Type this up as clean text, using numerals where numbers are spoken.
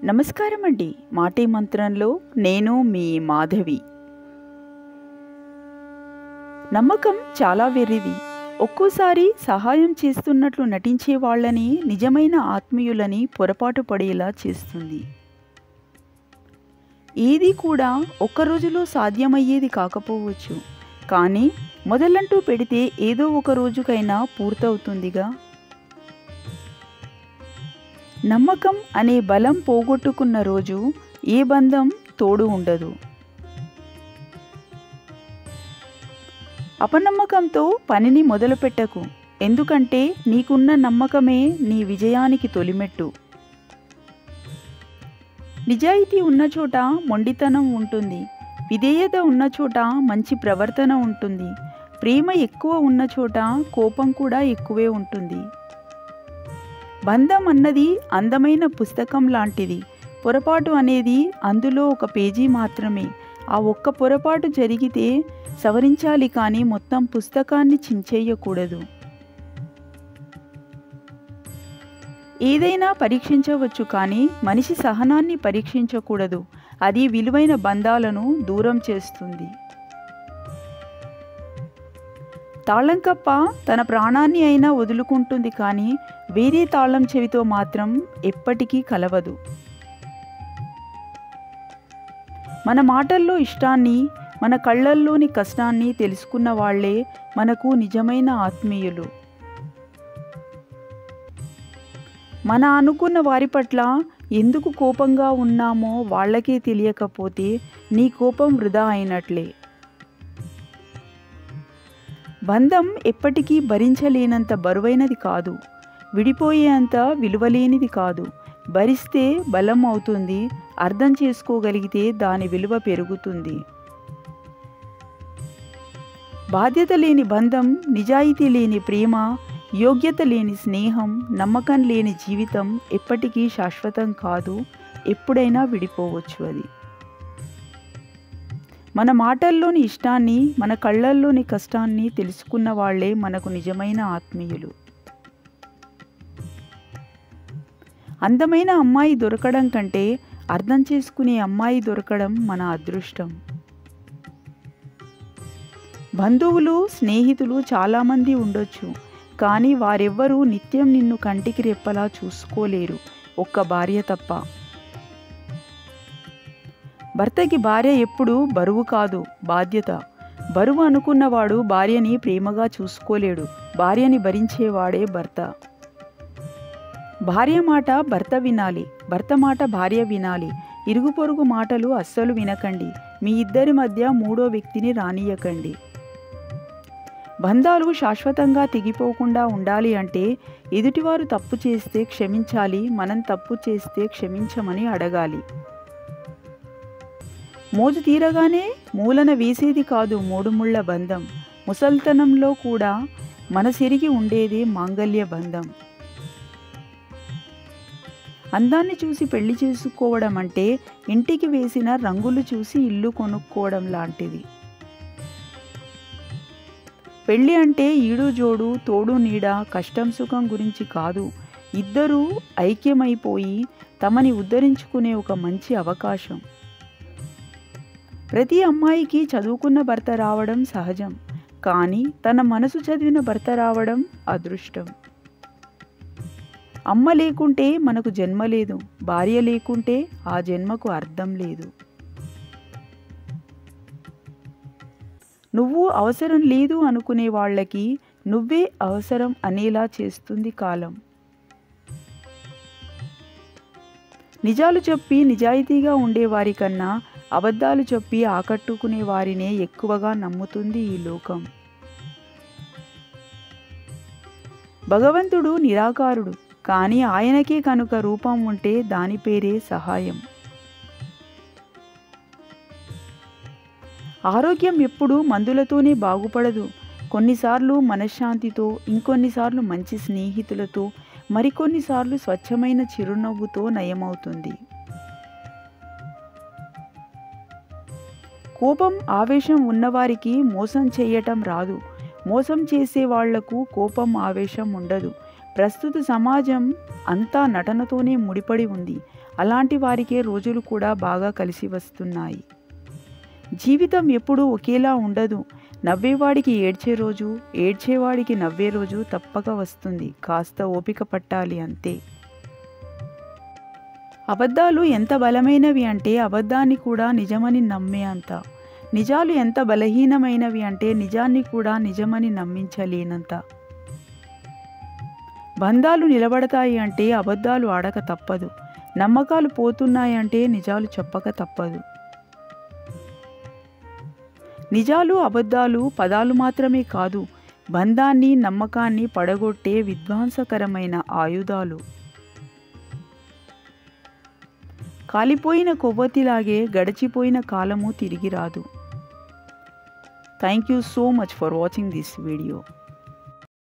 నమస్కారం అండి. మాటే మంత్రంలో నేను మీ మాధవి. నమ్మకం చాలా వెర్రిది. ఒక్కోసారి సహాయం చేస్తున్నట్లు నటించే వాళ్ళని, నిజమైన ఆత్మీయులని పొరపాటు పడేలా చేస్తుంది. ఏది కూడా ఒక్క రోజులో సాధ్యమయ్యేది కాకపోవచ్చు, కానీ మొదలంటూ పెడితే ఏదో ఒక రోజుకైనా పూర్తవుతుందిగా. నమ్మకం అనే బలం పోగొట్టుకున్న రోజు ఏ బంధం తోడు ఉండదు. అపనమ్మకంతో పనిని మొదలుపెట్టకు, ఎందుకంటే నీకున్న నమ్మకమే నీ విజయానికి తొలిమెట్టు. నిజాయితీ ఉన్న చోట మొండితనం ఉంటుంది, విధేయత ఉన్న చోట మంచి ప్రవర్తన ఉంటుంది, ప్రేమ ఎక్కువ ఉన్న చోట కోపం కూడా ఎక్కువే ఉంటుంది. బంధం అన్నది అందమైన పుస్తకం లాంటిది. పొరపాటు అనేది అందులో ఒక పేజీ మాత్రమే. ఆ ఒక్క పొరపాటు జరిగితే సవరించాలి, కానీ మొత్తం పుస్తకాన్ని చించేయకూడదు. ఏదైనా పరీక్షించవచ్చు, కానీ మనిషి సహనాన్ని పరీక్షించకూడదు. అది విలువైన బంధాలను దూరం చేస్తుంది. తాళం కప్ప తన ప్రాణాన్ని అయినా వదులుకుంటుంది, కానీ వేరే తాళం చెవితో మాత్రం ఎప్పటికీ కలవదు. మన మాటల్లో ఇష్టాన్ని, మన కళ్ళల్లోని కష్టాన్ని తెలుసుకున్న వాళ్లే మనకు నిజమైన ఆత్మీయులు. మన అనుకున్న వారి పట్ల ఎందుకు కోపంగా ఉన్నామో వాళ్ళకే తెలియకపోతే నీ కోపం వృధా అయినట్లే. బంధం ఎప్పటికీ భరించలేనంత బరువైనది కాదు, విడిపోయేంత విలువలేనిది కాదు. భరిస్తే బలం అవుతుంది, అర్థం చేసుకోగలిగితే దాని విలువ పెరుగుతుంది. బాధ్యత లేని బంధం, నిజాయితీ లేని ప్రేమ, యోగ్యత లేని స్నేహం, నమ్మకం లేని జీవితం ఎప్పటికీ శాశ్వతం కాదు. ఎప్పుడైనా విడిపోవచ్చు అది. మన మాటల్లోని ఇష్టాన్ని, మన కళ్ళల్లోని కష్టాన్ని తెలుసుకున్న వాళ్లే మనకు నిజమైన ఆత్మీయులు. అందమైన అమ్మాయి దొరకడం కంటే అర్థం చేసుకునే అమ్మాయి దొరకడం మన అదృష్టం. బంధువులు, స్నేహితులు చాలామంది ఉండొచ్చు, కానీ వారెవ్వరూ నిత్యం నిన్ను కంటికి రెప్పలా చూసుకోలేరు, ఒక్క భార్య తప్ప. భర్తకి భార్య ఎప్పుడూ బరువు కాదు, బాధ్యత. బరువు అనుకున్నవాడు భార్యని ప్రేమగా చూసుకోలేడు, భార్యని భరించేవాడే భర్త. భార్య మాట భర్త వినాలి, భర్త మాట భార్య వినాలి. ఇరుగు పొరుగు మాటలు అస్సలు వినకండి, మీ ఇద్దరి మధ్య మూడో వ్యక్తిని రానియకండి. బంధాలు శాశ్వతంగా తెగిపోకుండా ఉండాలి అంటే ఎదుటివారు తప్పు చేస్తే క్షమించాలి, మనం తప్పు చేస్తే క్షమించమని అడగాలి. మోజు తీరగానే మూలన వేసేది కాదు మూడుముళ్ల బంధం. ముసల్తనంలో కూడా మనసెరిగి ఉండేదే మాంగల్య బంధం. అందాన్ని చూసి పెళ్లి చేసుకోవడం అంటే ఇంటికి వేసిన రంగులు చూసి ఇల్లు కొనుక్కోవడం లాంటిది. పెళ్లి అంటే ఈడు జోడు, తోడు నీడ, కష్టం సుఖం గురించి కాదు. ఇద్దరూ ఐక్యమైపోయి తమని ఉద్ధరించుకునే ఒక మంచి అవకాశం. ప్రతి అమ్మాయికి చదువుకున్న భర్త రావడం సహజం, కానీ తన మనసు చదివిన భర్త రావడం అదృష్టం. అమ్మ లేకుంటే మనకు జన్మ లేదు, భార్య లేకుంటే ఆ జన్మకు అర్థం లేదు. నువ్వు అవసరం లేదు అనుకునే వాళ్ళకి నువ్వే అవసరం అనేలా చేస్తుంది కాలం. నిజాలు చెప్పి నిజాయితీగా ఉండేవారి కన్నా అబద్ధాలు చెప్పి ఆకట్టుకునే వారినే ఎక్కువగా నమ్ముతుంది ఈ లోకం. భగవంతుడు నిరాకారుడు, కానీ ఆయనకే కనుక రూపం ఉంటే దాని పేరే సహాయం. ఆరోగ్యం ఎప్పుడూ మందులతోనే బాగుపడదు. కొన్నిసార్లు మనశ్శాంతితో, ఇంకొన్నిసార్లు మంచి స్నేహితులతో, మరికొన్నిసార్లు స్వచ్ఛమైన చిరునవ్వుతో నయమవుతుంది. కోపం, ఆవేశం ఉన్నవారికి మోసం చేయటం రాదు. మోసం చేసే వాళ్లకు కోపం, ఆవేశం ఉండదు. ప్రస్తుత సమాజం అంతా నటనతోనే ముడిపడి ఉంది. అలాంటి వారికే రోజులు కూడా బాగా కలిసి వస్తున్నాయి. జీవితం ఎప్పుడూ ఒకేలా ఉండదు. నవ్వేవాడికి ఏడ్చే రోజు, ఏడ్చేవాడికి నవ్వే రోజు తప్పక వస్తుంది. కాస్త ఓపిక పట్టాలి అంతే. అబద్ధాలు ఎంత బలమైనవి అంటే అబద్ధాన్ని కూడా నిజమని నమ్మే అంత. నిజాలు ఎంత బలహీనమైనవి అంటే నిజాన్ని కూడా నిజమని నమ్మించలేనంత. బంధాలు నిలబడతాయి అంటే అబద్ధాలు ఆడక తప్పదు. నమ్మకాలు పోతున్నాయంటే నిజాలు చెప్పక తప్పదు. నిజాలు అబద్ధాలు పదాలు మాత్రమే కాదు, బంధాన్ని నమ్మకాన్ని పడగొట్టే విధ్వంసకరమైన ఆయుధాలు. కాలిపోయిన కొవ్వొత్తిలాగే గడిచిపోయిన కాలము తిరిగి రాదు. Thank you so much for watching this video.